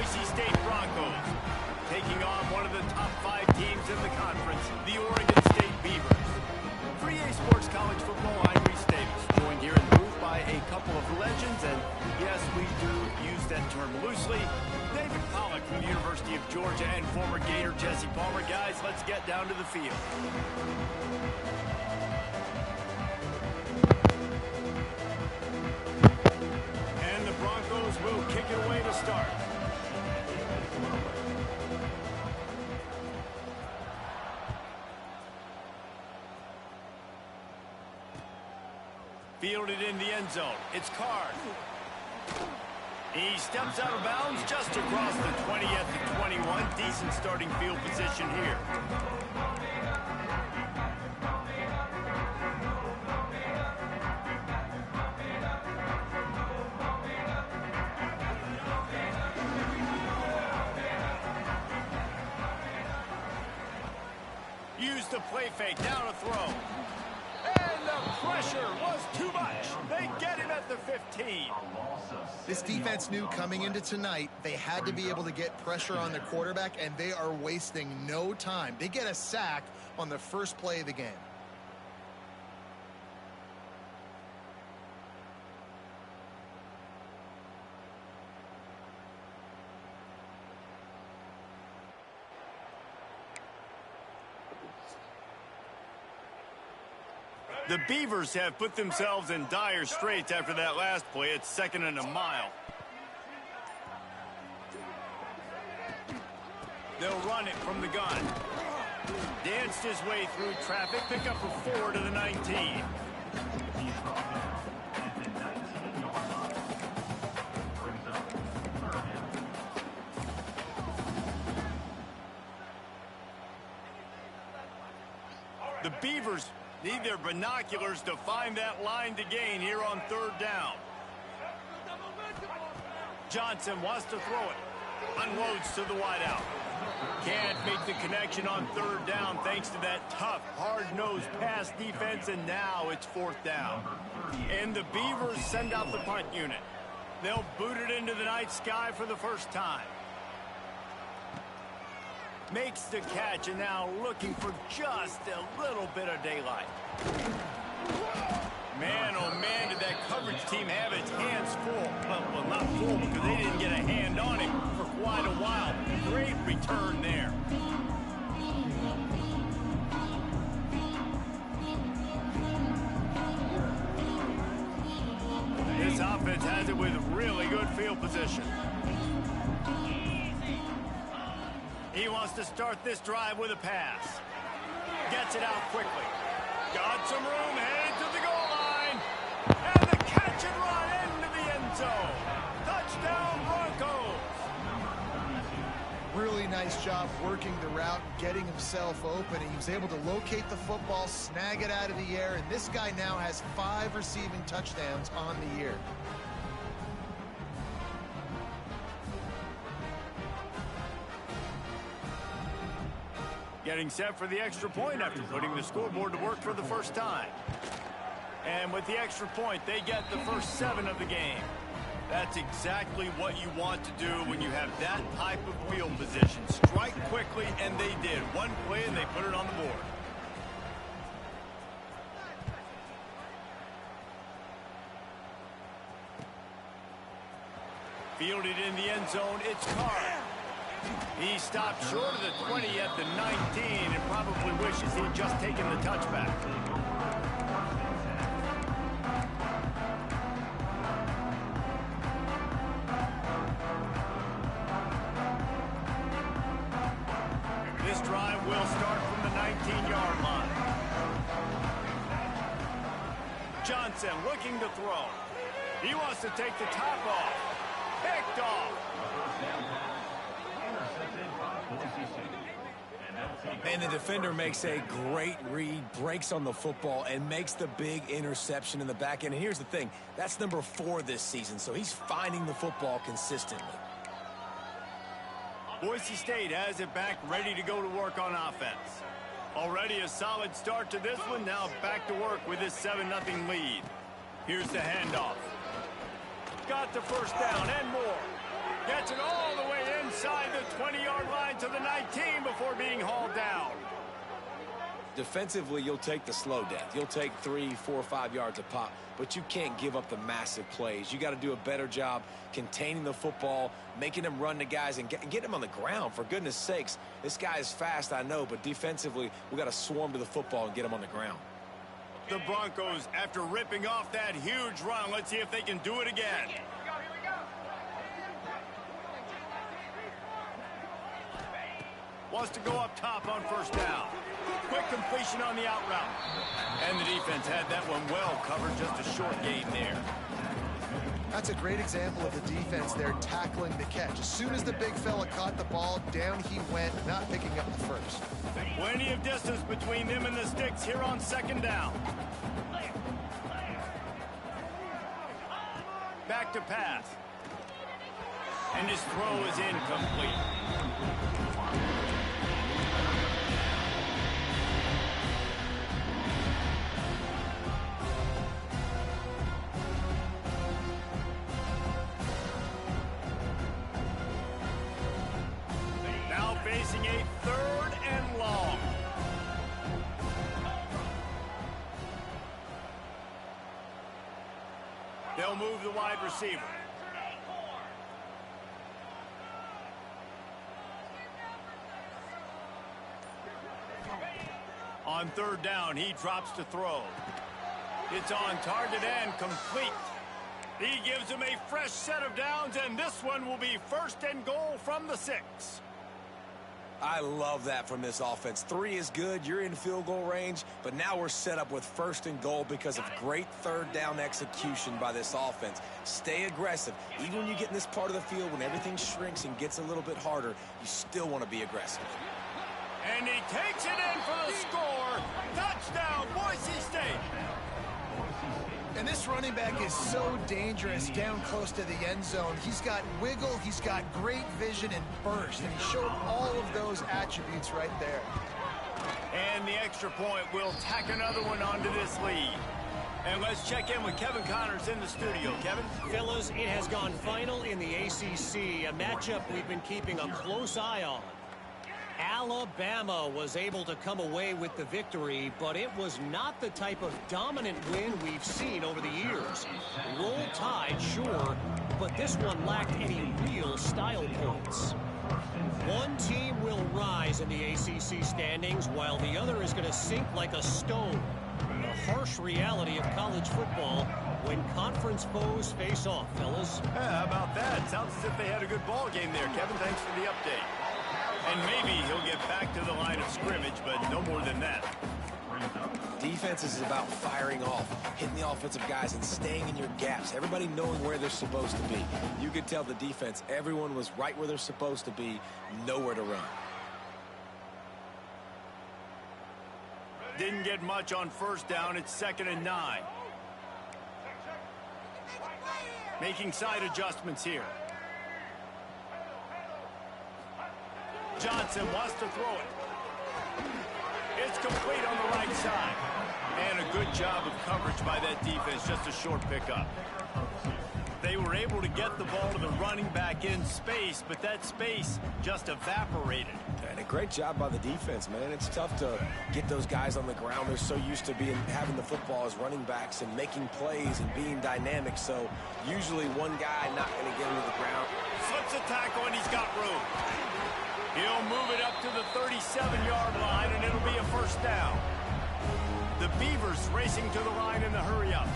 Boise State Broncos, taking on one of the top 5 teams in the conference, the Oregon State Beavers. For EA Sports College Football, I'm Reese Davis, joined here in the booth by a couple of legends, and yes, we do use that term loosely. David Pollack from the University of Georgia and former Gator Jesse Palmer. Guys, let's get down to the field. And the Broncos will kick it away to start. Fielded in the end zone. It's Card. He steps out of bounds just across the 20 at the 21. Decent starting field position here. Use the play fake, down a throw. And the pressure was too much. They get him at the 15. This defense knew coming into tonight they had to be able to get pressure on the quarterback, and they are wasting no time. They get a sack on the first play of the game. The Beavers have put themselves in dire straits after that last play. It's 2nd and a mile. They'll run it from the gun. Danced his way through traffic. Pick up a 4 to the 19. The Beavers need their binoculars to find that line to gain here on 3rd down. Johnson wants to throw it. Unloads to the wideout. Can't make the connection on 3rd down thanks to that tough, hard-nosed pass defense, and now it's 4th down. And the Beavers send out the punt unit. They'll boot it into the night sky for the first time. Makes the catch, and now looking for just a little bit of daylight. Man, oh man, did that coverage team have its hands full. Well, not full because they didn't get a hand on him for quite a while. Great return there. This offense has it with really good field position. He wants to start this drive with a pass. Gets it out quickly. Got some room, headed to the goal line. And the catch and run into the end zone. Touchdown, Broncos. Really nice job working the route, getting himself open. He was able to locate the football, snag it out of the air, and this guy now has 5 receiving touchdowns on the year. Getting set for the extra point after putting the scoreboard to work for the first time. And with the extra point, they get the first 7 of the game. That's exactly what you want to do when you have that type of field position. Strike quickly, and they did. One play, and they put it on the board. Fielded in the end zone, it's Card. He stopped short of the 20 at the 19 and probably wishes he'd just taken the touchback. This drive will start from the 19-yard line. Johnson looking to throw. He wants to take the top off. Picked off. And the defender makes a great read, breaks on the football, and makes the big interception in the back end. And here's the thing, that's number 4 this season, so he's finding the football consistently. Boise State has it back, ready to go to work on offense. Already a solid start to this one, now back to work with this 7-0 lead. Here's the handoff. Got the first down and more. Gets it all the way in inside the 20-yard line to the 19 before being hauled down. Defensively, you'll take the slow death. You'll take 3, 4, 5 yards a pop, but you can't give up the massive plays. You got to do a better job containing the football, making them run to guys, and get him on the ground. For goodness sakes, this guy is fast, I know, but defensively, we got to swarm to the football and get him on the ground. The Broncos, after ripping off that huge run, let's see if they can do it again. Wants to go up top on first down. Quick completion on the out route. And the defense had that one well covered, just a short gain there. That's a great example of the defense there tackling the catch. As soon as the big fella caught the ball, down he went, not picking up the first. Plenty of distance between them and the sticks here on second down. Back to pass. And his throw is incomplete. Now facing a 3rd and long. They'll move the wide receiver. On 3rd down, he drops to throw. It's on target and complete. He gives him a fresh set of downs, and this one will be 1st and goal from the 6. I love that from this offense. 3 is good. You're in field goal range, but now we're set up with 1st and goal because of great 3rd down execution by this offense. Stay aggressive. Even when you get in this part of the field, when everything shrinks and gets a little bit harder, you still want to be aggressive. And he takes it in for the score. Touchdown, Boise State. And this running back is so dangerous down close to the end zone. He's got wiggle, he's got great vision and burst, and he showed all of those attributes right there. And the extra point will tack another one onto this lead. And let's check in with Kevin Connors in the studio. Kevin? Fellas, it has gone final in the ACC, a matchup we've been keeping a close eye on. Alabama was able to come away with the victory, but it was not the type of dominant win we've seen over the years. Roll Tide, sure, but this one lacked any real style points. One team will rise in the ACC standings, while the other is going to sink like a stone. The harsh reality of college football when conference foes face off, fellas. Yeah, how about that? Sounds as if they had a good ball game there, Kevin. Thanks for the update. And maybe he'll get back to the line of scrimmage, but no more than that. Defense is about firing off, hitting the offensive guys, and staying in your gaps. Everybody knowing where they're supposed to be. You could tell the defense, everyone was right where they're supposed to be, nowhere to run. Didn't get much on 1st down. It's 2nd and 9. Making side adjustments here. Johnson wants to throw it. It's complete on the right side. And a good job of coverage by that defense. Just a short pickup. They were able to get the ball to the running back in space, but that space just evaporated. And a great job by the defense, man. It's tough to get those guys on the ground. They're so used to having the football as running backs and making plays and being dynamic. So usually one guy not going to get him to the ground. Slips a tackle, and he's got room. He'll move it up to the 37-yard line, and it'll be a 1st down. The Beavers racing to the line in the hurry-up.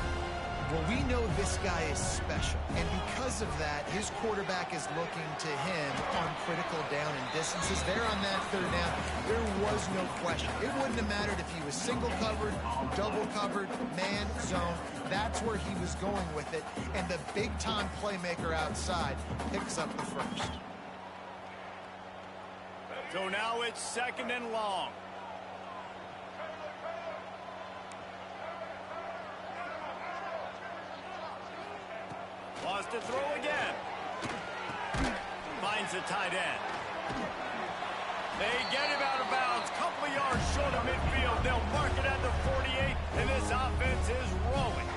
Well, we know this guy is special, and because of that, his quarterback is looking to him on critical down and distances. There on that 3rd down, there was no question. It wouldn't have mattered if he was single covered, double covered, man, zone. That's where he was going with it, and the big-time playmaker outside picks up the 1st. So now it's 2nd and long. Lost to throw again. Finds the tight end. They get him out of bounds. Couple of yards short of midfield. They'll mark it at the 48, and this offense is rolling.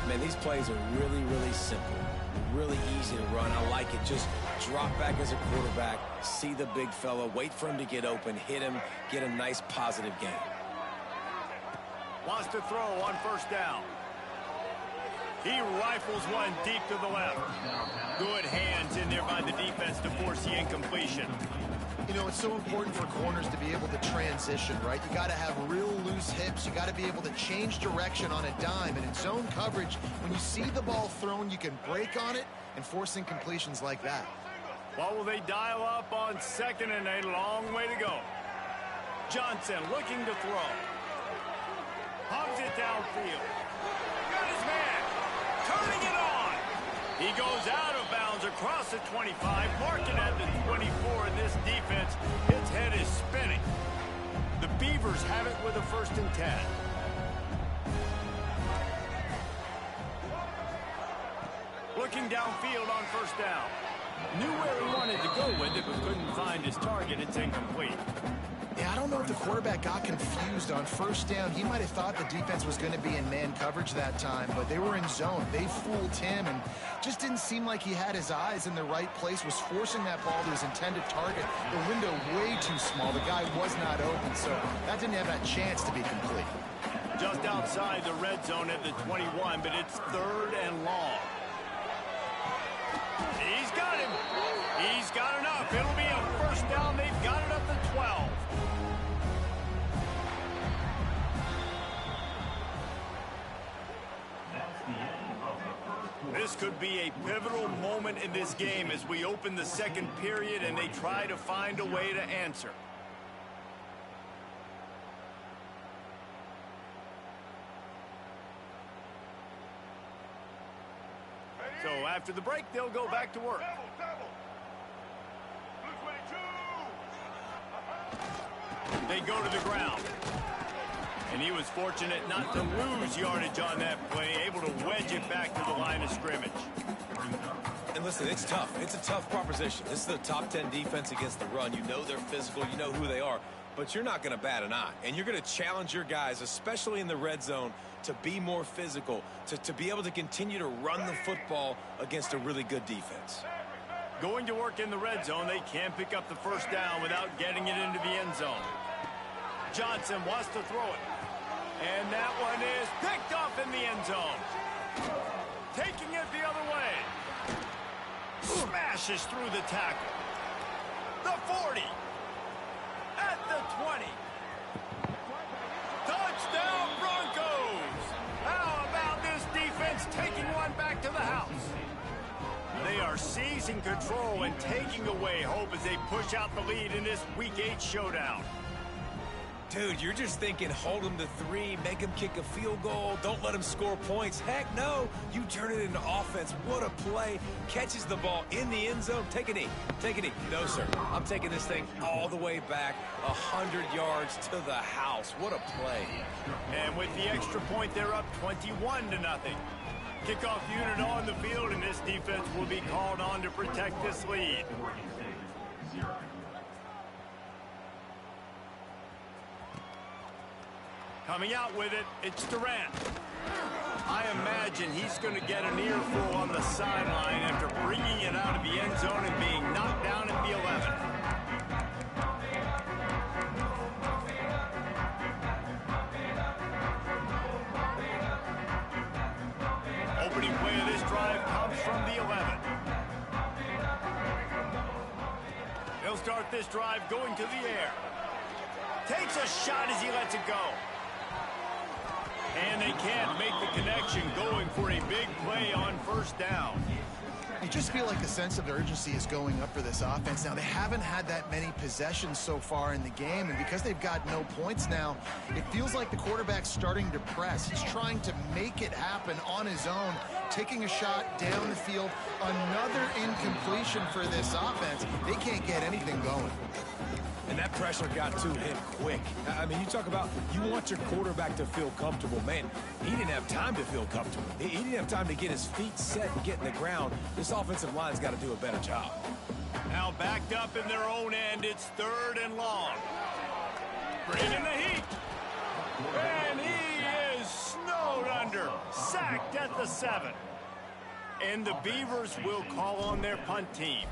Man, these plays are really, really simple. Really easy to run. I like it. Just drop back as a quarterback, see the big fella, wait for him to get open, hit him, get a nice positive gain. Wants to throw on first down. He rifles one deep to the left. Good hands in there by the defense to force the incompletion. You know, it's so important for corners to be able to transition, right? You got to have real loose hips. You got to be able to change direction on a dime. And in zone coverage, when you see the ball thrown, you can break on it and force incompletions like that. What will they dial up on 2nd and a long way to go? Johnson looking to throw. Hubs it downfield. Got his man. Turning it on. He goes out of bounds across the 25, marking at the 24, and this defense, its head is spinning. The Beavers have it with a 1st and 10. Looking downfield on first down. Knew where he wanted to go with it, but couldn't find his target. It's incomplete. Yeah, I don't know if the quarterback got confused on first down. He might have thought the defense was going to be in man coverage that time, but they were in zone. They fooled him and just didn't seem like he had his eyes in the right place, was forcing that ball to his intended target. The window way too small. The guy was not open, so that didn't have that chance to be complete. Just outside the red zone at the 21, but it's 3rd and long. He's got him. He's got enough. It'll be a first down. They've got it up to 12. This could be a pivotal moment in this game as we open the 2nd period and they try to find a way to answer. So after the break, they'll go back to work. They go to the ground. And he was fortunate not to lose yardage on that play, able to wedge it back to the line of scrimmage. And listen, it's tough. It's a tough proposition. This is the top 10 defense against the run. You know they're physical. You know who they are. But you're not going to bat an eye. And you're going to challenge your guys, especially in the red zone, to be more physical, to be able to continue to run the football against a really good defense. Going to work in the red zone, they can't pick up the first down without getting it into the end zone. Johnson wants to throw it. And that one is picked off in the end zone. Taking it the other way. Smashes through the tackle. The 40. At the 20. Touchdown Broncos. How about this defense taking one back to the house? They are seizing control and taking away hope as they push out the lead in this Week 8 showdown. Dude, you're just thinking hold him to 3, make him kick a field goal, don't let him score points. Heck no, you turn it into offense. What a play. Catches the ball in the end zone. Take a knee. Take a knee. No, sir. I'm taking this thing all the way back 100 yards to the house. What a play. And with the extra point, they're up 21-0. Kickoff unit on the field, and this defense will be called on to protect this lead. Coming out with it, it's Durant. I imagine he's going to get an earful on the sideline after bringing it out of the end zone and being knocked down at the 11. Opening play of this drive comes from the 11. He'll start this drive going to the air. Takes a shot as he lets it go. And they can't make the connection, going for a big play on first down. You just feel like the sense of urgency is going up for this offense. Now, they haven't had that many possessions so far in the game, and because they've got no points now, it feels like the quarterback's starting to press. He's trying to make it happen on his own, taking a shot down the field. Another incompletion for this offense. They can't get anything going. And that pressure got to him quick. I mean, you talk about you want your quarterback to feel comfortable. Man, he didn't have time to feel comfortable. He didn't have time to get his feet set and get in the ground. This offensive line's got to do a better job. Now backed up in their own end, it's 3rd and long. Bringing the heat. And he is snowed under. defender sacked at the 7. And the Beavers will call on their punt team.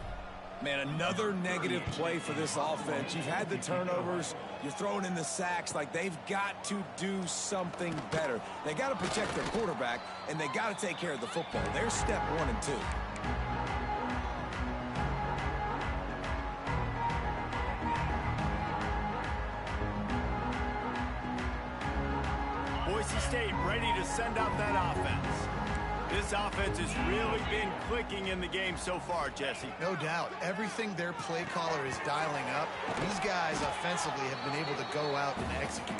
Man, another negative play for this offense. You've had the turnovers. You're throwing in the sacks. Like, they've got to do something better. They got to protect their quarterback, and they got to take care of the football. There's step 1 and 2. Boise State ready to send out that offense. This offense has really been clicking in the game so far, Jesse. No doubt. Everything their play caller is dialing up, these guys offensively have been able to go out and execute.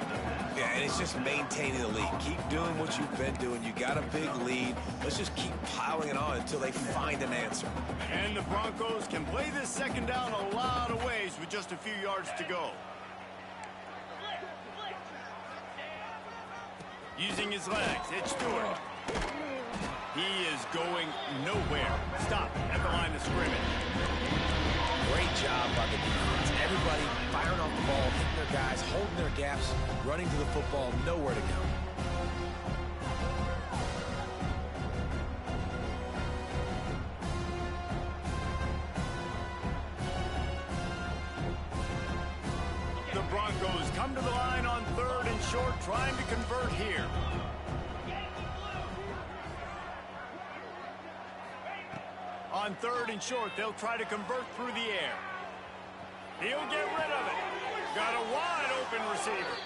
Yeah, and it's just maintaining the lead. Keep doing what you've been doing. You got a big lead. Let's just keep piling it on until they find an answer. And the Broncos can play this second down a lot of ways with just a few yards to go. Using his legs, it's Stewart. He is going nowhere. Stop at the line of scrimmage. Great job by the defense. Everybody firing off the ball, hitting their guys, holding their gaps, running to the football, nowhere to go. The Broncos come to the line on 3rd and short, trying to convert here. On 3rd and short, they'll try to convert through the air. He'll get rid of it. Got a wide open receiver.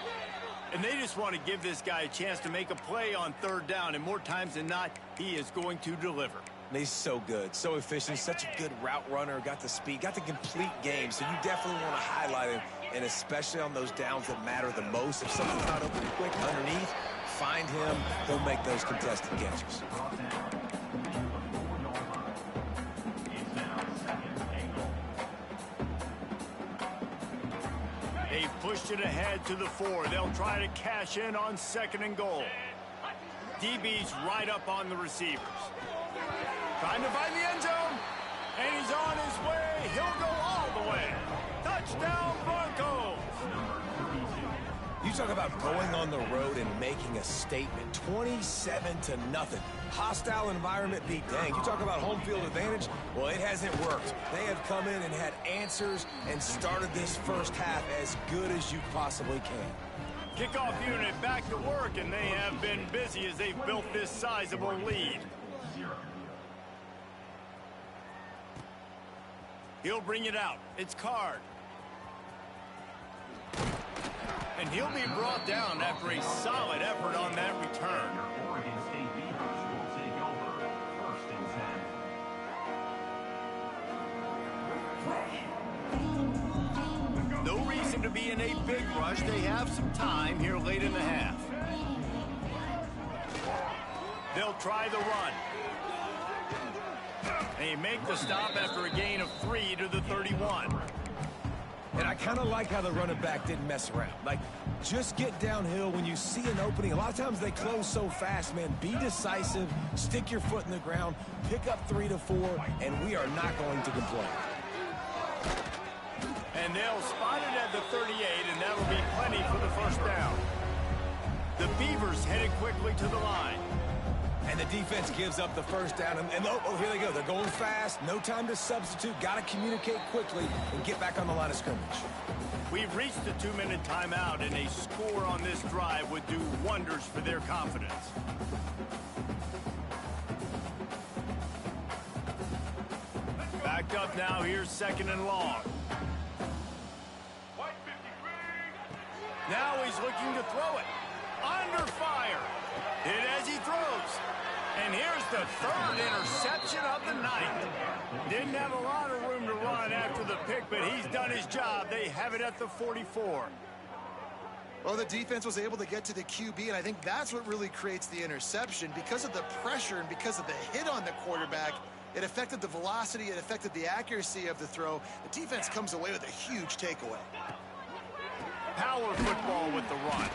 And they just want to give this guy a chance to make a play on 3rd down, and more times than not, he is going to deliver. And he's so good, so efficient, such a good route runner, got the speed, got the complete game, so you definitely want to highlight him, and especially on those downs that matter the most. If something's not open quick underneath, find him, he'll make those contested catches. They've pushed it ahead to the 4. They'll try to cash in on 2nd and goal. DB's right up on the receivers. Trying to find the end zone. And he's on his way. He'll go all the way. Touchdown, Broncos. You talk about going on the road and making a statement. 27-0. Hostile environment beat dang. You talk about home field advantage. Well, it hasn't worked. They have come in and had answers and started this first half as good as you possibly can. Kickoff unit back to work, and they have been busy as they've built this sizable lead. He'll bring it out. It's Card. And he'll be brought down after a solid effort on that return. No reason to be in a big rush. They have some time here late in the half. They'll try the run. They make the stop after a gain of 3 to the 31. And I kind of like how the running back didn't mess around. Like, just get downhill when you see an opening. A lot of times they close so fast, man. Be decisive, stick your foot in the ground, pick up 3 to 4, and we are not going to complain. And they'll spot it at the 38, and that'll be plenty for the first down. The Beavers headed quickly to the line. And the defense gives up the first down. And oh, here they go. They're going fast. No time to substitute. Got to communicate quickly and get back on the line of scrimmage. We've reached the 2-minute timeout, and a score on this drive would do wonders for their confidence. Backed up now. Here's 2nd and long. Now he's looking to throw it. Under fire. Hit as he throws. And here's the 3rd interception of the night. Didn't have a lot of room to run after the pick, but he's done his job. They have it at the 44. Well, the defense was able to get to the QB, and I think that's what really creates the interception. Because of the pressure and because of the hit on the quarterback, it affected the velocity, it affected the accuracy of the throw. The defense comes away with a huge takeaway. Power football with the run.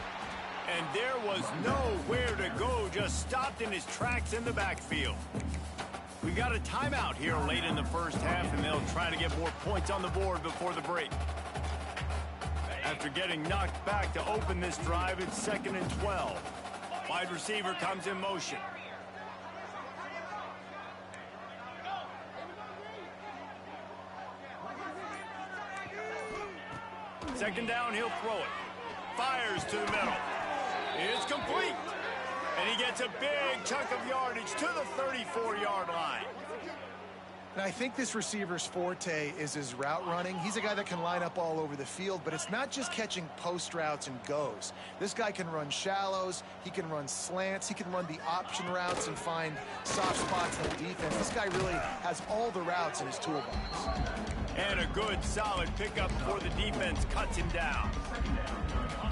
And there was nowhere to go, just stopped in his tracks in the backfield. We got a timeout here late in the first half, and they'll try to get more points on the board before the break. After getting knocked back to open this drive, it's 2nd and 12. Wide receiver comes in motion. Second down, he'll throw it. Fires to the middle. It's complete. And he gets a big chunk of yardage to the 34-yard line. And I think this receiver's forte is his route running. He's a guy that can line up all over the field, but it's not just catching post routes and goes. This guy can run shallows, he can run slants, he can run the option routes and find soft spots in the defense. This guy really has all the routes in his toolbox. And a good, solid pickup before the defense cuts him down.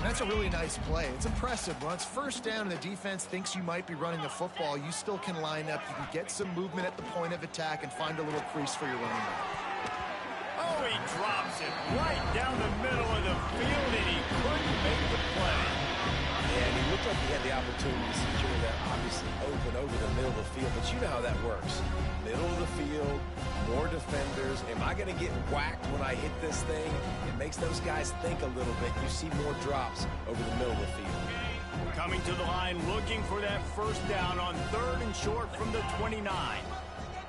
That's a really nice play. It's impressive. When it's first down and the defense thinks you might be running the football, you still can line up. You can get some movement at the point of attack and find a little crease for your running back. Oh, he drops it right down the middle of the field, and he couldn't make the play. And he looked like he had the opportunity to secure that, obviously open over the middle of the field, but you know how that works. Middle of the field, more defenders. Am I going to get whacked when I hit this thing? It makes those guys think a little bit. You see more drops over the middle of the field. Coming to the line, looking for that first down on 3rd and short from the 29.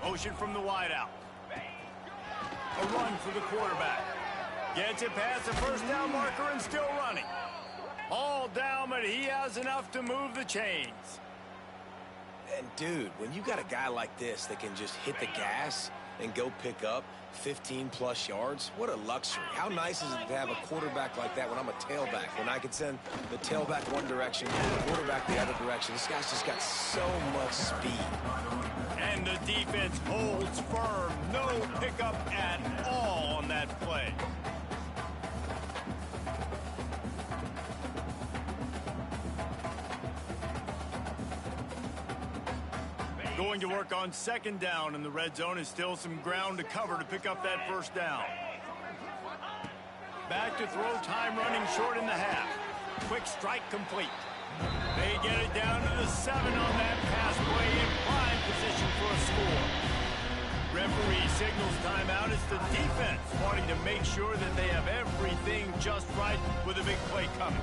Motion from the wideout. A run for the quarterback. Gets it past the first down marker and still running. All down, but he has enough to move the chains. And, dude, when you got a guy like this that can just hit the gas and go pick up 15-plus yards, what a luxury. How nice is it to have a quarterback like that when I'm a tailback, when I can send the tailback one direction, the quarterback the other direction. This guy's just got so much speed. And the defense holds firm. No pickup at all on that play. Going to work on 2nd down in the red zone is still some ground to cover to pick up that first down. Back to throw, time running short in the half. Quick strike complete. They get it down to the 7 on that pass play in prime position for a score. Referee signals timeout. It's the defense wanting to make sure that they have everything just right with a big play coming.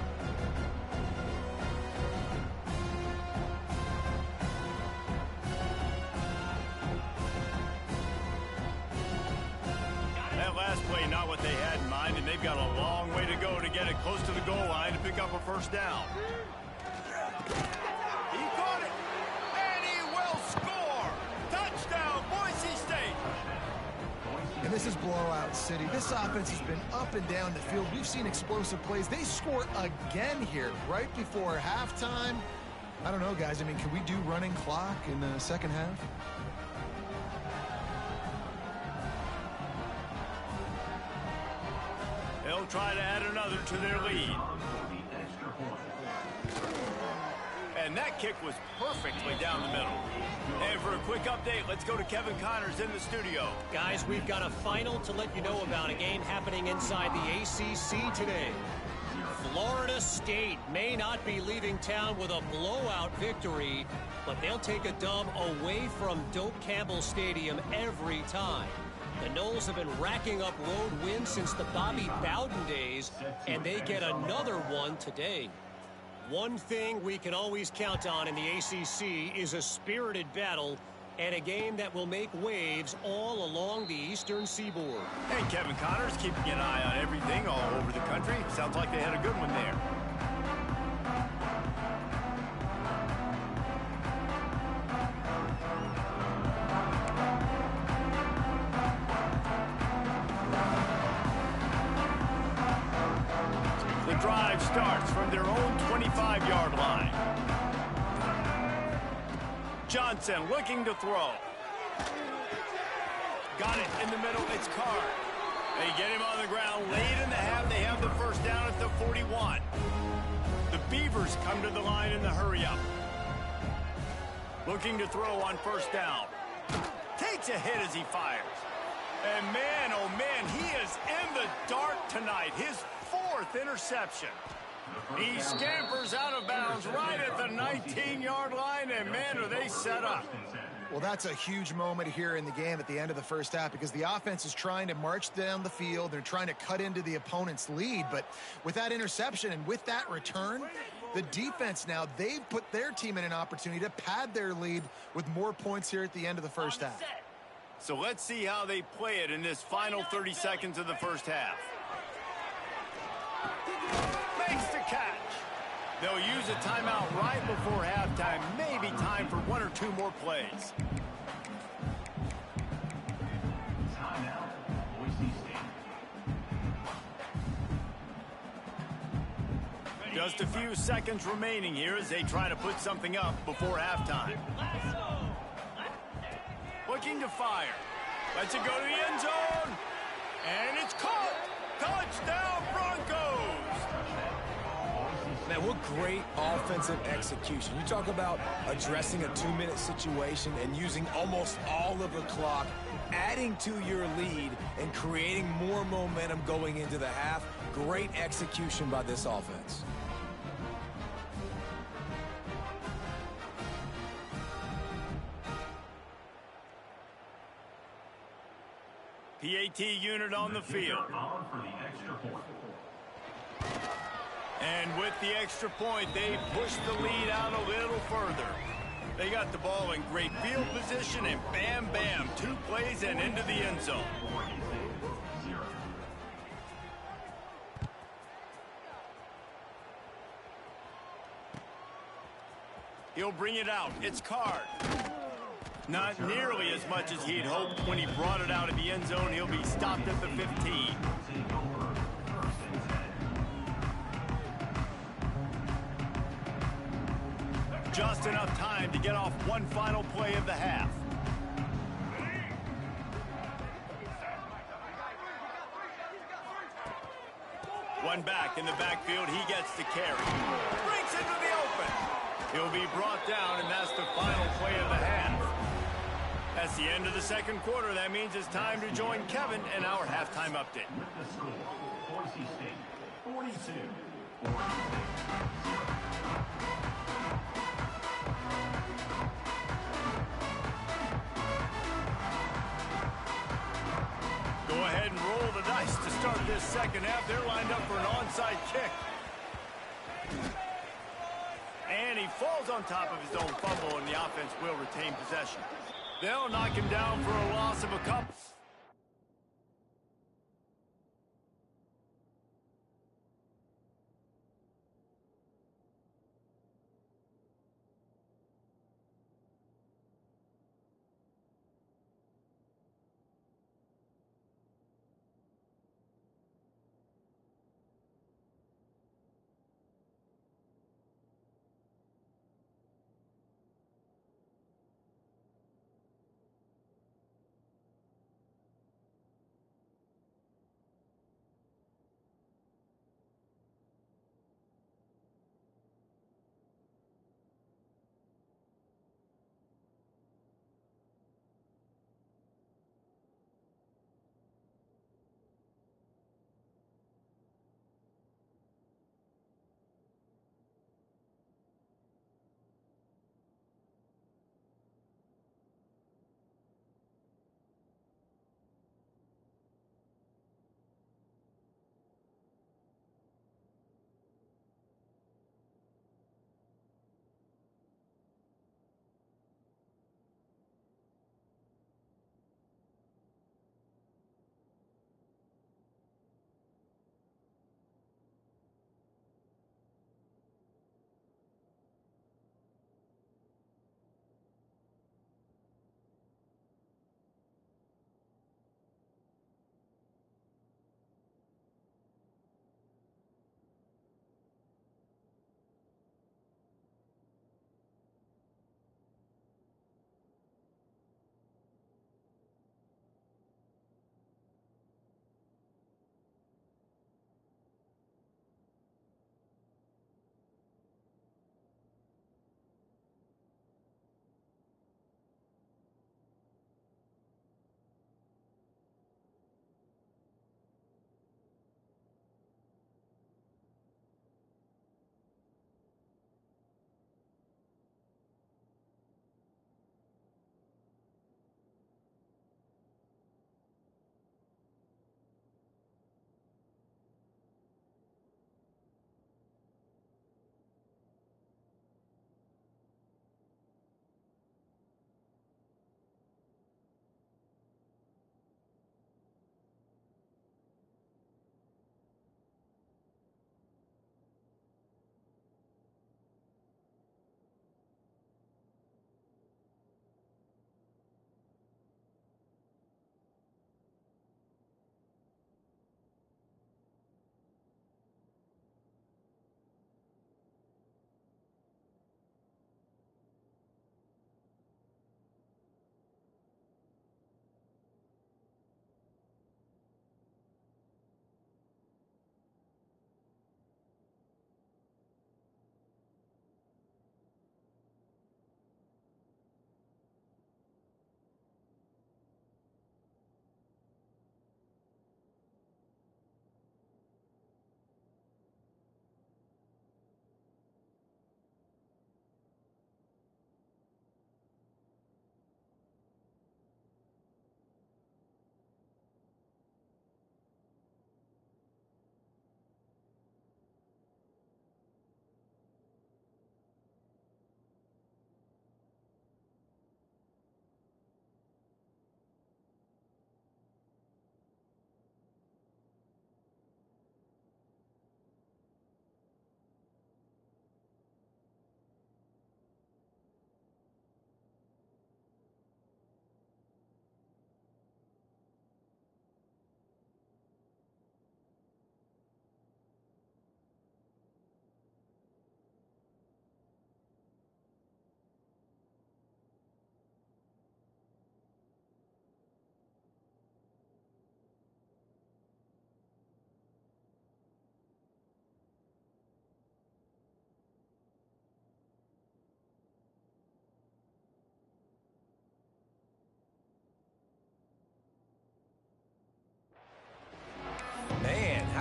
Last play, not what they had in mind, and they've got a long way to go to get it close to the goal line to pick up a first down. He caught it, and he will score. Touchdown, Boise State. And this is blowout city. This offense has been up and down the field. We've seen explosive plays. They score again here right before halftime. I don't know, guys. I mean, can we do running clock in the second half? They'll try to add another to their lead. And that kick was perfectly down the middle. And for a quick update, let's go to Kevin Connors in the studio. Guys, we've got a final to let you know about, a game happening inside the ACC today. Florida State may not be leaving town with a blowout victory, but they'll take a dub away from Doak Campbell Stadium every time. The Noles have been racking up road wins since the Bobby Bowden days, and they get another one today. One thing we can always count on in the ACC is a spirited battle and a game that will make waves all along the Eastern Seaboard. And Kevin Connors keeping an eye on everything all over the country. Sounds like they had a good one there. The drive starts from their own 25-yard line. Johnson looking to throw. Got it in the middle. It's Carr. They get him on the ground late in the half. They have the first down at the 41. The Beavers come to the line in the hurry-up. Looking to throw on first down. Takes a hit as he fires. And man, oh man, he is in the dark tonight. His 4th interception. He scampers out of bounds right at the 19-yard line, and man, are they set up. Well, that's a huge moment here in the game at the end of the first half because the offense is trying to march down the field. They're trying to cut into the opponent's lead, but with that interception and with that return, The defense now, they've put their team in an opportunity to pad their lead with more points here at the end of the first half. So let's see how they play it in this final 30 seconds of the first half. Makes the catch. They'll use a timeout right before halftime. Maybe time for one or two more plays. Just a few seconds remaining here as they try to put something up before halftime. Looking to fire. Lets it go to the end zone. And it's caught. Touchdown, Broncos. Man, what great offensive execution. You talk about addressing a 2-minute situation and using almost all of the clock, adding to your lead and creating more momentum going into the half. Great execution by this offense. PAT unit on the field. And with the extra point, they pushed the lead out a little further. They got the ball in great field position, and bam, bam, 2 plays and into the end zone. He'll bring it out. It's Card. Not nearly as much as he'd hoped when he brought it out of the end zone. He'll be stopped at the 15. Just enough time to get off one final play of the half. One back in the backfield. He gets the carry. Breaks into the open. He'll be brought down, and that's the final play of the half. That's the end of the second quarter. That means it's time to join Kevin in our halftime update. With the score, Boise State 42. Go ahead and roll the dice to start this second half. They're lined up for an onside kick. And he falls on top of his own fumble, and the offense will retain possession. They'll knock him down for a loss of a couple.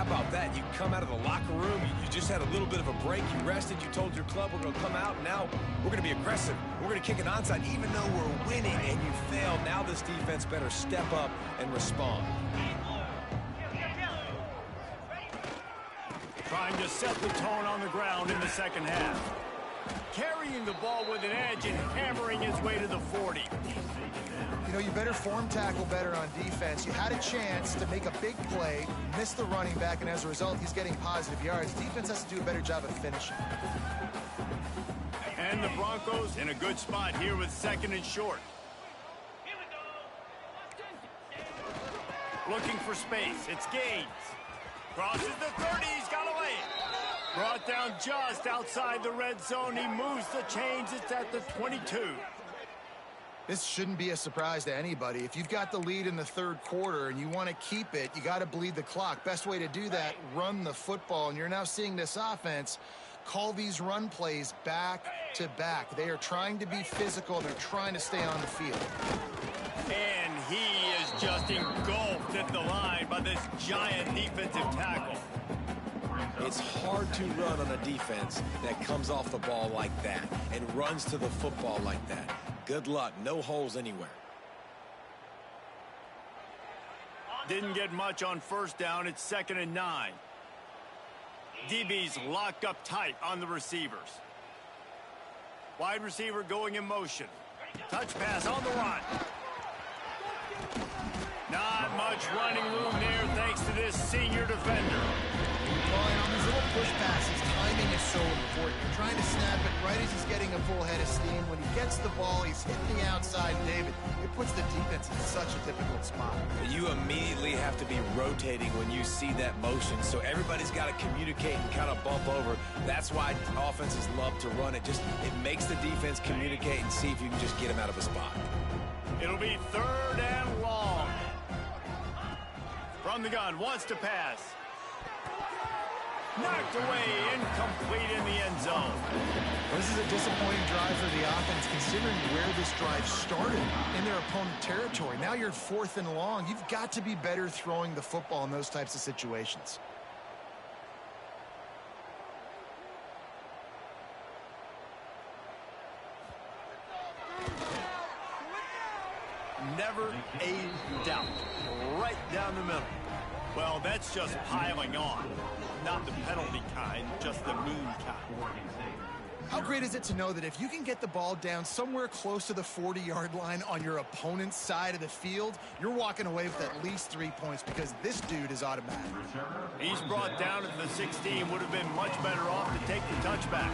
about that? You come out of the locker room, you just had a little bit of a break, you rested, you told your club we're going to come out, and now we're going to be aggressive. We're going to kick an onside, even though we're winning, and you failed. Now this defense better step up and respond. Trying to set the tone on the ground in the second half. Carrying the ball with an edge and hammering his way to the 40. You know, you better form tackle better on defense. You had a chance to make a big play, miss the running back, and as a result, he's getting positive yards. Defense has to do a better job of finishing. And the Broncos in a good spot here with 2nd and short. Looking for space. It's Gaines. Crosses the 30. He's got away. Brought down just outside the red zone. He moves the chains. It's at the 22. This shouldn't be a surprise to anybody. If you've got the lead in the 3rd quarter and you want to keep it, you got to bleed the clock. Best way to do that, run the football. And you're now seeing this offense call these run plays back to back. They are trying to be physical. They're trying to stay on the field. And he is just engulfed at the line by this giant defensive tackle. It's hard to run on a defense that comes off the ball like that and runs to the football like that. Good luck. No holes anywhere. Didn't get much on 1st down. It's 2nd and 9. DB's locked up tight on the receivers. Wide receiver going in motion. Touch pass on the run. Not much running room there thanks to this senior defender. And on these little push passes, timing is so important. You're trying to snap it right as he's getting a full head of steam. When he gets the ball, he's hitting the outside, David. It puts the defense in such a difficult spot. You immediately have to be rotating when you see that motion, so everybody's got to communicate and kind of bump over. That's why offenses love to run it. It makes the defense communicate and see if you can just get him out of a spot. It'll be 3rd and long. From the gun, wants to pass. Knocked away, incomplete in the end zone. Well, this is a disappointing drive for the offense, considering where this drive started in their opponent territory. Now you're 4th and long. You've got to be better throwing the football in those types of situations. Never a doubt. Right down the middle. Well, that's just piling on. Not the penalty kind, just the mean kind. How great is it to know that if you can get the ball down somewhere close to the 40-yard line on your opponent's side of the field, you're walking away with at least 3 points because this dude is automatic. He's brought down at the 16. Would have been much better off to take the touchback.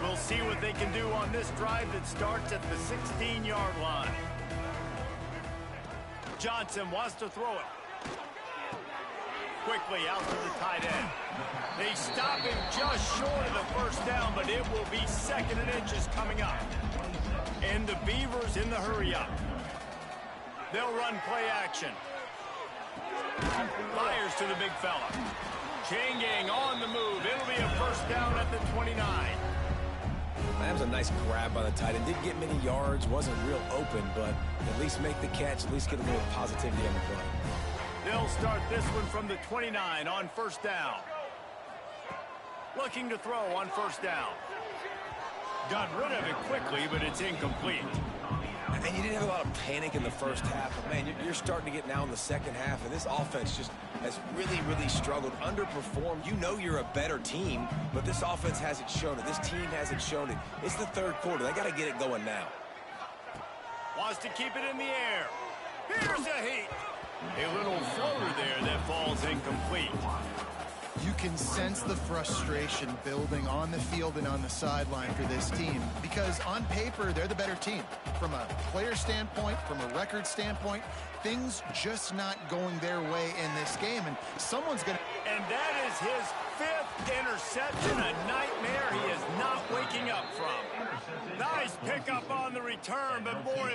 We'll see what they can do on this drive that starts at the 16-yard line. Johnson wants to throw it. Quickly out to the tight end. They stop him just short of the 1st down, but it will be 2nd and inches coming up. And the Beavers in the hurry-up. They'll run play action. Fires to the big fella. Chain gang on the move. It'll be a 1st down at the 29. That was a nice grab by the tight end. Didn't get many yards, wasn't real open, but at least make the catch, at least get a little positivity on the play. They'll start this one from the 29 on 1st down. Looking to throw on 1st down. Got rid of it quickly, but it's incomplete. And you didn't have a lot of panic in the 1st half, but man, you're starting to get now in the 2nd half, and this offense just has really, really struggled, underperformed. You know you're a better team, but this offense hasn't shown it. This team hasn't shown it. It's the 3rd quarter. They got to get it going now. Wants to keep it in the air. Here's a heat. A little floater there that falls incomplete. You can sense the frustration building on the field and on the sideline for this team because on paper, they're the better team. From a player standpoint, from a record standpoint, things just not going their way in this game, and someone's going to... And that is his 5th interception, a nightmare he is not waking up from. Nice pickup on the return, but more...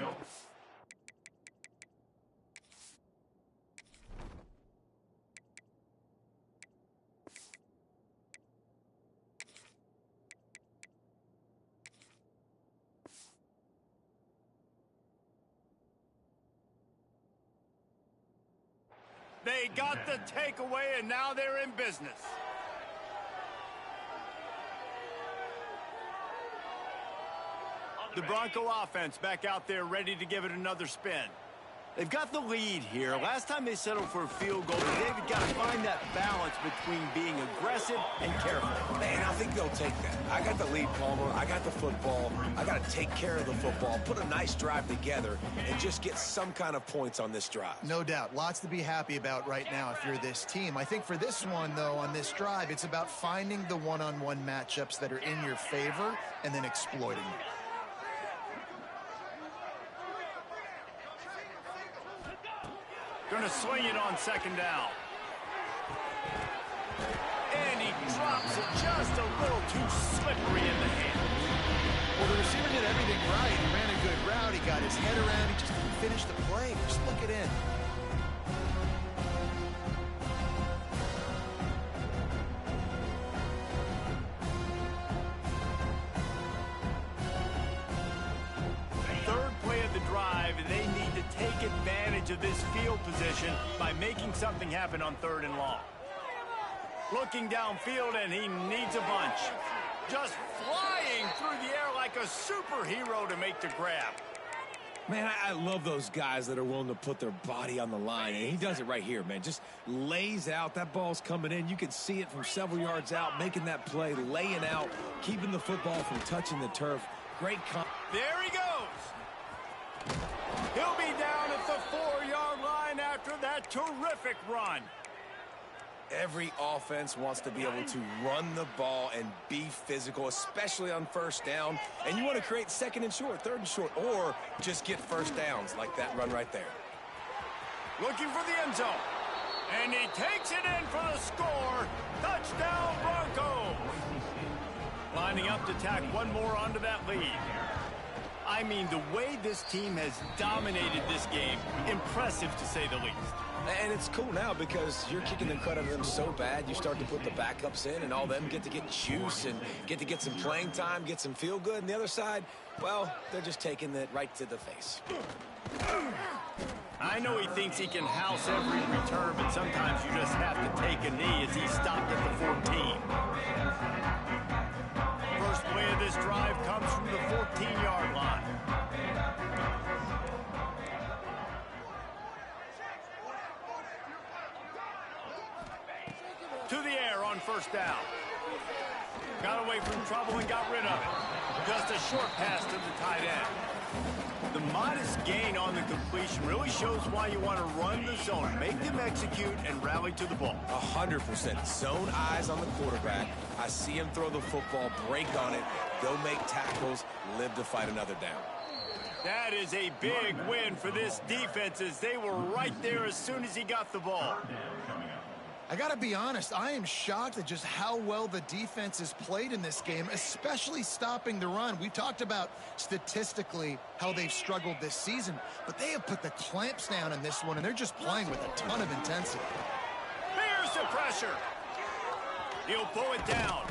They got the takeaway, and now they're in business. The Bronco offense back out there ready to give it another spin. They've got the lead here. Last time they settled for a field goal, David got to find that balance between being aggressive and careful. Man, I think they'll take that. I got the lead, Palmer. I got the football. I got to take care of the football, put a nice drive together, and just get some kind of points on this drive. No doubt. Lots to be happy about right now if you're this team. I think for this one, though, on this drive, it's about finding the one-on-one matchups that are in your favor and then exploiting them. Gonna swing it on second down. And he drops it just a little too slippery in the hand. Well, the receiver did everything right. He ran a good route. He got his head around. He just didn't finish the play. Just look it in. They need to take advantage of this field position by making something happen on 3rd and long. Looking downfield, and he needs a bunch. Just flying through the air like a superhero to make the grab. Man, I love those guys that are willing to put their body on the line, and he does it right here, man. Just lays out. That ball's coming in. You can see it from several yards out, making that play, laying out, keeping the football from touching the turf. Great. There he goes. He'll be down at the 4-yard line after that terrific run. Every offense wants to be able to run the ball and be physical, especially on 1st down. And you want to create 2nd and short, 3rd and short, or just get 1st downs like that run right there. Looking for the end zone. And he takes it in for the score. Touchdown, Broncos. Lining up to tack one more onto that lead. I mean, the way this team has dominated this game, impressive to say the least. And it's cool now because you're kicking the crud out of them so bad, you start to put the backups in, and all them get to get juice and get to get some playing time, get some feel good. And the other side, well, they're just taking it right to the face. I know he thinks he can house every return, but sometimes you just have to take a knee as he stopped at the 14. First play of this drive comes from the 14-yard line. To the air on 1st down. Got away from trouble and got rid of it. Just a short pass to the tight end. The modest gain on the completion really shows why you want to run the zone, make them execute, and rally to the ball. 100%. Zone eyes on the quarterback. I see him throw the football, break on it, go make tackles, live to fight another down. That is a big win for this defense as they were right there as soon as he got the ball. I got to be honest, I am shocked at just how well the defense has played in this game, especially stopping the run. We talked about statistically how they've struggled this season, but they have put the clamps down in this one, and they're just playing with a ton of intensity. Here's the pressure. He'll pull it down.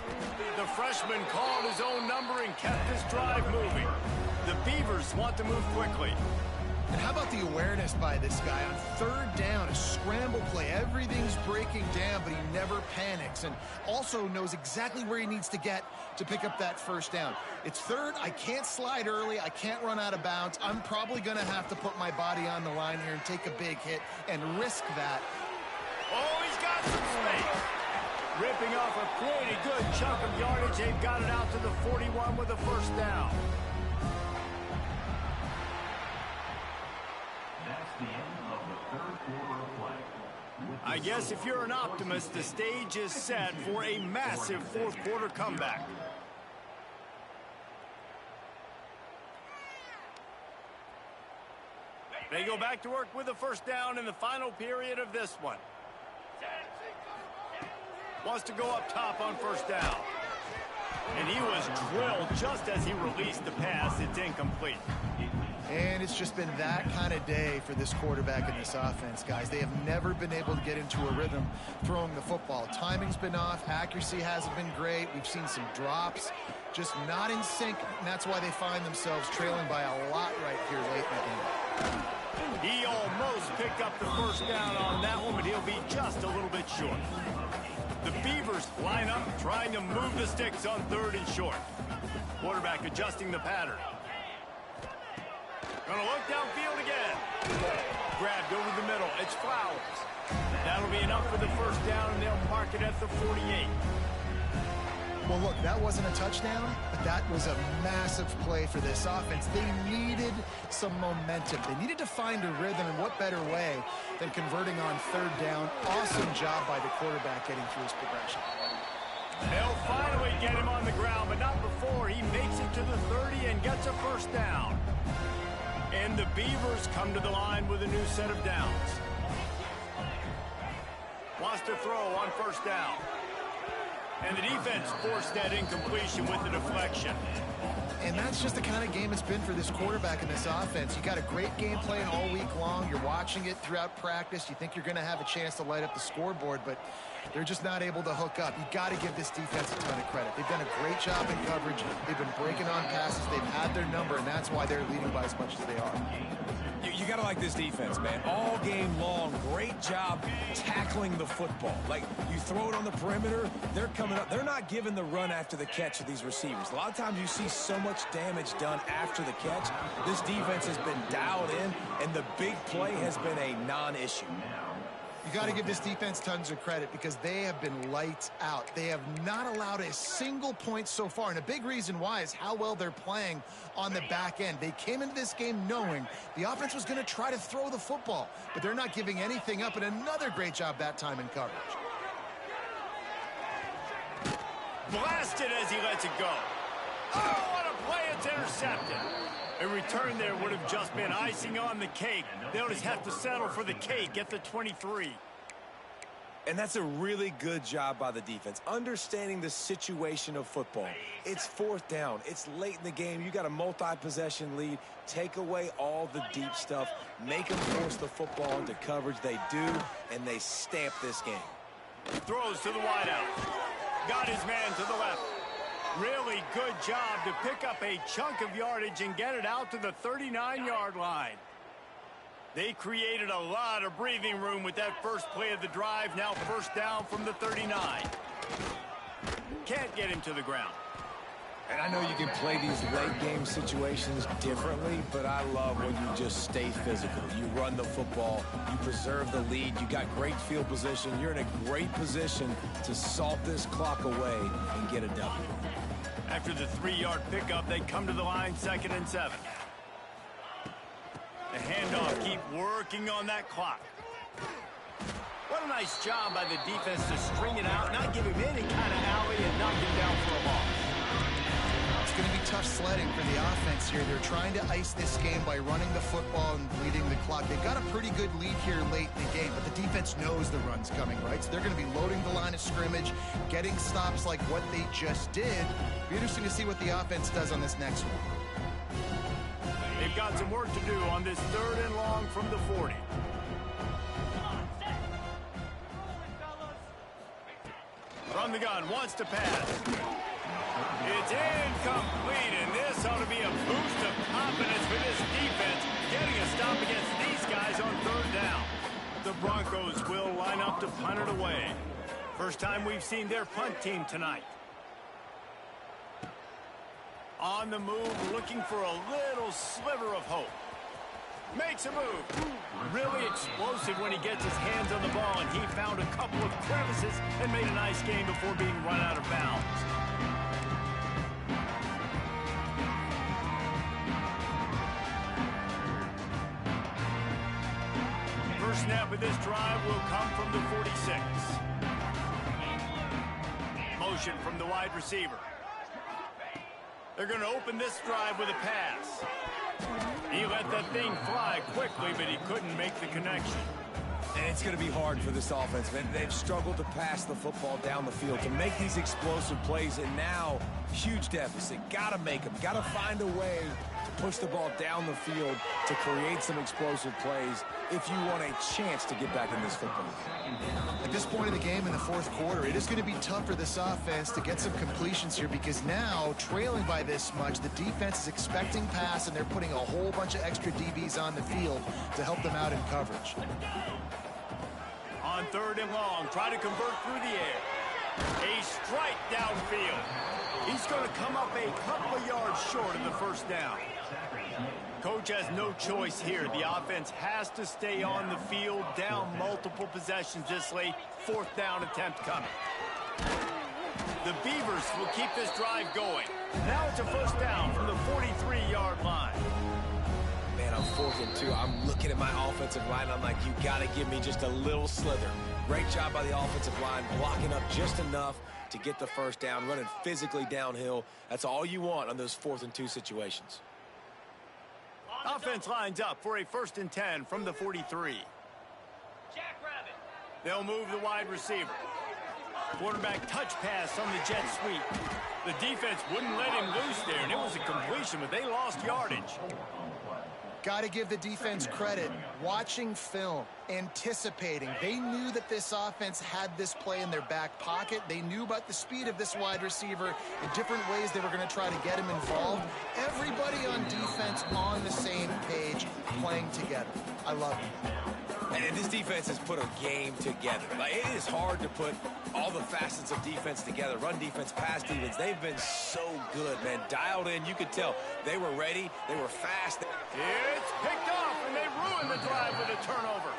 The freshman called his own number and kept this drive moving. The Beavers want to move quickly. And how about the awareness by this guy on 3rd down, a scramble play. Everything's breaking down, but he never panics and also knows exactly where he needs to get to pick up that 1st down. It's 3rd. I can't slide early. I can't run out of bounds. I'm probably going to have to put my body on the line here and take a big hit and risk that. Oh, he's got some space. Ripping off a pretty good chunk of yardage. They've got it out to the 41 with a 1st down. I guess if you're an optimist, the stage is set for a massive 4th quarter comeback. They go back to work with a 1st down in the final period of this one. Wants to go up top on 1st down. And he was drilled just as he released the pass. It's incomplete. And it's just been that kind of day for this quarterback and this offense, guys. They have never been able to get into a rhythm throwing the football. Timing's been off. Accuracy hasn't been great. We've seen some drops. Just not in sync, and that's why they find themselves trailing by a lot right here late in the game. He almost picked up the first down on that one, but he'll be just a little bit short. The Beavers line up, trying to move the sticks on 3rd and short. Quarterback adjusting the pattern. Gonna look downfield again. Grabbed over the middle. It's Flowers. That'll be enough for the first down, and they'll mark it at the 48. Well, look, that wasn't a touchdown, but that was a massive play for this offense. They needed some momentum. They needed to find a rhythm, and what better way than converting on 3rd down. Awesome job by the quarterback getting through his progression. They'll finally get him on the ground, but not before he makes it to the 30 and gets a first down. And the Beavers come to the line with a new set of downs. Wants to throw on 1st down. And the defense forced that incompletion with the deflection. And that's just the kind of game it's been for this quarterback in this offense. You got a great game plan all week long. You're watching it throughout practice. You think you're going to have a chance to light up the scoreboard, but they're just not able to hook up. You got to give this defense a ton of credit. They've done a great job in coverage. They've been breaking on passes. They've had their number, and that's why they're leading by as much as they are. You got to like this defense, man. All game long, great job tackling the football. Like, you throw it on the perimeter, they're coming up. They're not giving the run after the catch of these receivers. A lot of times you see so much damage done after the catch. This defense has been dialed in, and the big play has been a non-issue. You got to give this defense tons of credit because they have been lights out. They have not allowed a single point so far, and a big reason why is how well they're playing on the back end. They came into this game knowing the offense was going to try to throw the football, but they're not giving anything up, and another great job that time in coverage. Blasted as he lets it go. Oh, what a play. It's intercepted. A return there would have just been icing on the cake. They'll just have to settle for the cake at the 23. And that's a really good job by the defense, understanding the situation of football. It's 4th down. It's late in the game. You got a multi-possession lead. Take away all the deep stuff. Make them force the football into coverage. They do, and they stamp this game. Throws to the wideout. Got his man to the left. Really good job to pick up a chunk of yardage and get it out to the 39-yard line. They created a lot of breathing room with that first play of the drive. Now 1st down from the 39. Can't get him to the ground. And I know you can play these late game situations differently, but I love when you just stay physical. You run the football, you preserve the lead, you got great field position. You're in a great position to salt this clock away and get a W. After the 3-yard pickup, they come to the line 2nd and 7. The handoff, keep working on that clock. What a nice job by the defense to string it out, not give him any kind of alley and knock him down for a loss. It's going to be tough sledding for the offense here. They're trying to ice this game by running the football and bleeding the clock. They've got a pretty good lead here late in the game, but the defense knows the run's coming, right? So they're going to be loading the line of scrimmage, getting stops like what they just did. Be interesting to see what the offense does on this next one. They've got some work to do on this 3rd and long from the 40. From the gun, wants to pass. It's incomplete, and this ought to be a boost of confidence for this defense, getting a stop against these guys on 3rd down. The Broncos will line up to punt it away. First time we've seen their punt team tonight. On the move, looking for a little sliver of hope. Makes a move. Really explosive when he gets his hands on the ball, and he found a couple of crevices and made a nice game before being run out of bounds. First snap of this drive will come from the 46. Motion from the wide receiver. They're going to open this drive with a pass. He let that thing fly quickly, but he couldn't make the connection. And it's going to be hard for this offense, man. They've struggled to pass the football down the field, to make these explosive plays, and now huge deficit. Got to make them. Got to find a way to push the ball down the field, to create some explosive plays if you want a chance to get back in this football. At this point of the game in the fourth quarter, it is going to be tough for this offense to get some completions here because now, trailing by this much, the defense is expecting pass, and they're putting a whole bunch of extra DBs on the field to help them out in coverage. On 3rd and long, try to convert through the air. A strike downfield. He's going to come up a couple of yards short of the first down. Coach has no choice here. The offense has to stay on the field, down multiple possessions this late. 4th down attempt coming. The Beavers will keep this drive going. Now it's a first down from the 43-yard line. Man, I'm 4th and 2. I'm looking at my offensive line. I'm like, you got to give me just a little slither. Great job by the offensive line, blocking up just enough to get the first down, running physically downhill. That's all you want on those 4th and 2 situations. Offense lines up for a 1st and 10 from the 43. Jackrabbit. They'll move the wide receiver. Quarterback touch pass on the jet sweep. The defense wouldn't let him loose there, and it was a completion, but they lost yardage. Got to give the defense credit. Watching film, anticipating. They knew that this offense had this play in their back pocket. They knew about the speed of this wide receiver in different ways they were going to try to get him involved. Everybody on defense on the same page, playing together. I love it. And this defense has put a game together. Like, it is hard to put all the facets of defense together. Run defense, pass defense. They've been so good, man. Dialed in. You could tell they were ready. They were fast. It's picked off, and they ruined the drive with a turnover.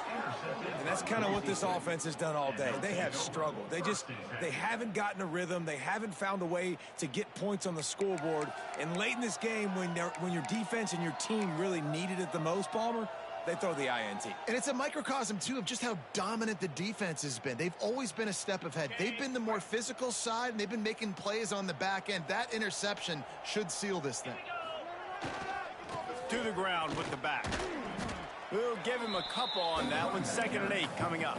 And that's kind of what this offense has done all day. They have struggled. They haven't gotten a rhythm. They haven't found a way to get points on the scoreboard. And late in this game, when your defense and your team really needed it the most, Palmer, they throw the INT. And it's a microcosm, too, of just how dominant the defense has been. They've always been a step ahead. They've been the more physical side, and they've been making plays on the back end. That interception should seal this thing. To the ground with the back. We'll give him a couple on that one. 2nd and 8 coming up.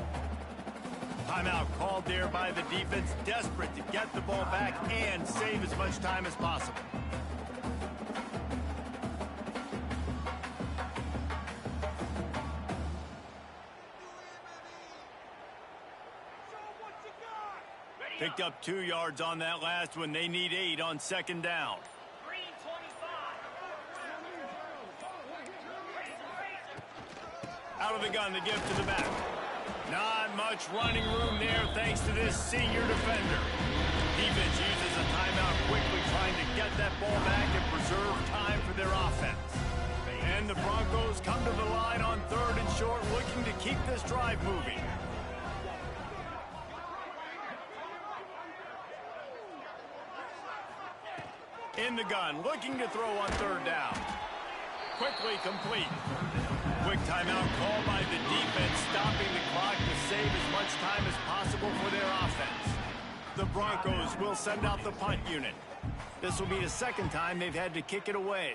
Timeout called there by the defense, desperate to get the ball back and save as much time as possible. Picked up 2 yards on that last one. They need 8 on 2nd down. Out of the gun, the give to the back. Not much running room there thanks to this senior defender. Defense uses a timeout quickly, trying to get that ball back and preserve time for their offense. And the Broncos come to the line on 3rd and short, looking to keep this drive moving. In the gun, looking to throw on 3rd down. Quickly complete. Quick timeout called by the defense, stopping the clock to save as much time as possible for their offense. The Broncos will send out the punt unit. This will be the 2nd time they've had to kick it away.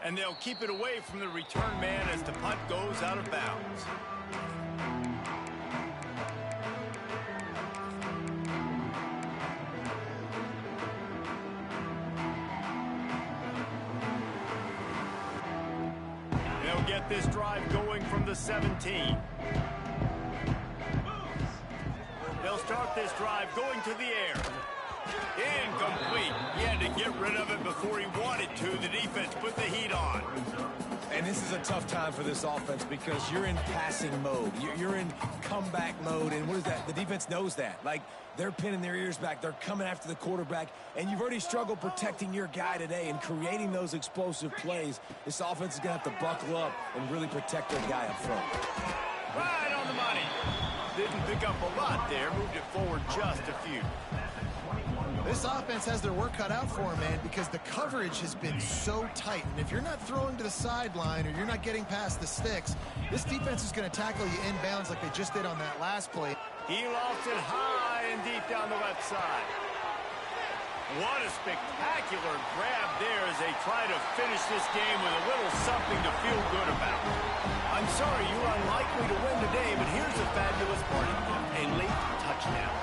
And they'll keep it away from the return man as the punt goes out of bounds. Get this drive going from the 17. They'll start this drive going to the air. Incomplete. He had to get rid of it before he wanted to. The defense put the heat on. And this is a tough time for this offense because you're in passing mode. You're in comeback mode. And what is that? The defense knows that. Like, they're pinning their ears back. They're coming after the quarterback. And you've already struggled protecting your guy today and creating those explosive plays. This offense is going to have to buckle up and really protect their guy up front. Right on the money. Didn't pick up a lot there. Moved it forward just a few. This offense has their work cut out for them, man, because the coverage has been so tight. And if you're not throwing to the sideline or you're not getting past the sticks, this defense is going to tackle you inbounds like they just did on that last play. He lost it high and deep down the left side. What a spectacular grab there as they try to finish this game with a little something to feel good about. I'm sorry you're unlikely to win today, but here's the fabulous part of it. A late touchdown.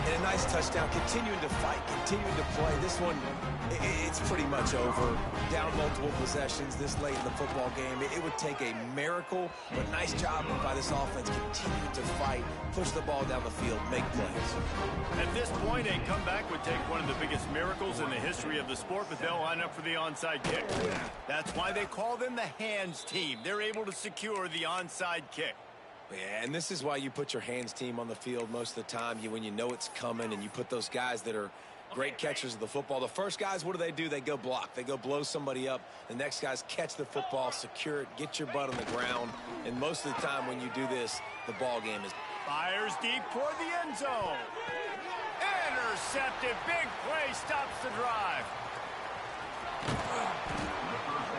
And a nice touchdown, continuing to fight, continuing to play. This one, it's pretty much over. Down multiple possessions this late in the football game. It would take a miracle, but nice job by this offense continuing to fight, push the ball down the field, make plays. At this point, a comeback would take one of the biggest miracles in the history of the sport, but they'll line up for the onside kick. That's why they call them the hands team. They're able to secure the onside kick. Yeah, and this is why you put your hands team on the field most of the time. When you know it's coming, and you put those guys that are great catchers of the football. The first guys, what do? They go block. They go blow somebody up. The next guys catch the football, secure it, get your butt on the ground. And most of the time when you do this, the ball game is... Fires deep toward the end zone. Intercepted. Big play stops the drive.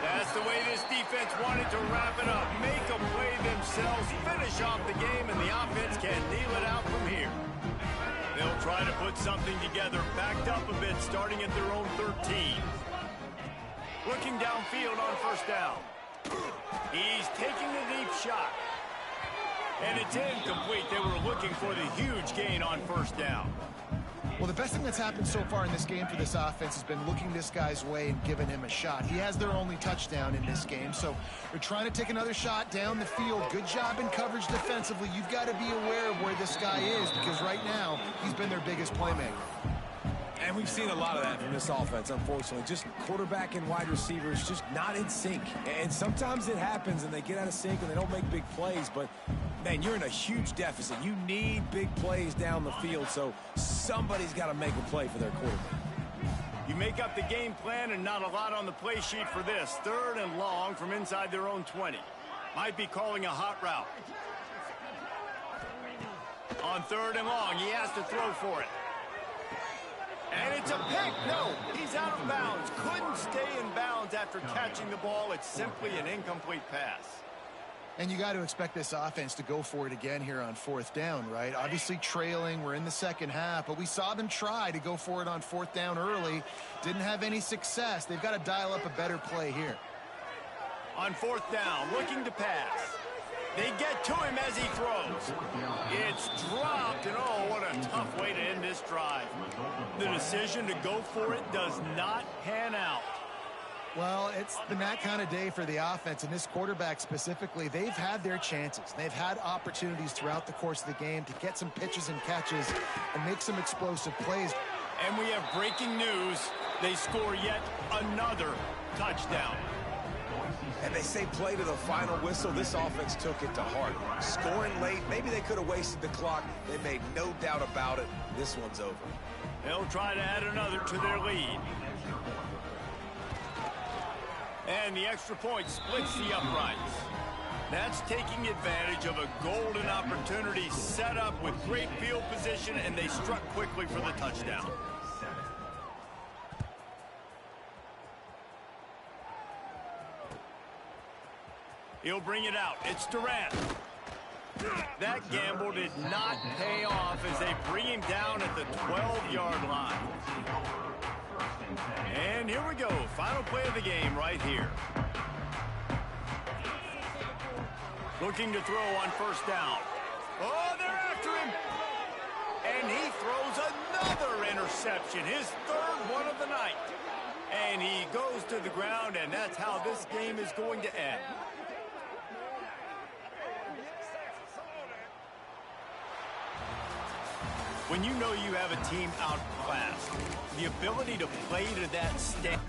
That's the way this defense wanted to wrap it up. Make a play themselves, finish off the game, and the offense can kneel it out from here. They'll try to put something together, backed up a bit, starting at their own 13. Looking downfield on first down. He's taking a deep shot. And it's incomplete. They were looking for the huge gain on first down. Well, the best thing that's happened so far in this game for this offense has been looking this guy's way and giving him a shot. He has their only touchdown in this game, so they're trying to take another shot down the field. Good job in coverage defensively. You've got to be aware of where this guy is, because right now he's been their biggest playmaker. And we've seen a lot of that from this offense, unfortunately. Just quarterback and wide receivers just not in sync. And sometimes it happens and they get out of sync and they don't make big plays. But, man, you're in a huge deficit. You need big plays down the field, so somebody's got to make a play for their quarterback. You make up the game plan and not a lot on the play sheet for this. 3rd and long from inside their own 20. Might be calling a hot route. On 3rd and long, he has to throw for it. And it's a pick. No, he's out of bounds. Couldn't stay in bounds after catching the ball. It's simply an incomplete pass. And you got to expect this offense to go for it again here on 4th down, right? Obviously trailing. We're in the second half, but we saw them try to go for it on 4th down early. Didn't have any success. They've got to dial up a better play here. On 4th down, looking to pass. They get to him as he throws. It's dropped, and oh, what a tough way to end this drive. The decision to go for it does not pan out. Well, it's been that kind of day for the offense, and this quarterback specifically. They've had their chances. They've had opportunities throughout the course of the game to get some pitches and catches and make some explosive plays. And we have breaking news. They score yet another touchdown. And they say play to the final whistle. This offense took it to heart. Scoring late, maybe they could have wasted the clock. They made no doubt about it. This one's over. They'll try to add another to their lead. And the extra point splits the uprights. That's taking advantage of a golden opportunity set up with great field position, and they struck quickly for the touchdown. He'll bring it out. It's Durant. That gamble did not pay off as they bring him down at the 12-yard line. And here we go. Final play of the game right here. Looking to throw on first down. Oh, they're after him. And he throws another interception, his 3rd one of the night. And he goes to the ground, and that's how this game is going to end. When you know you have a team outclassed, the ability to play to that standard.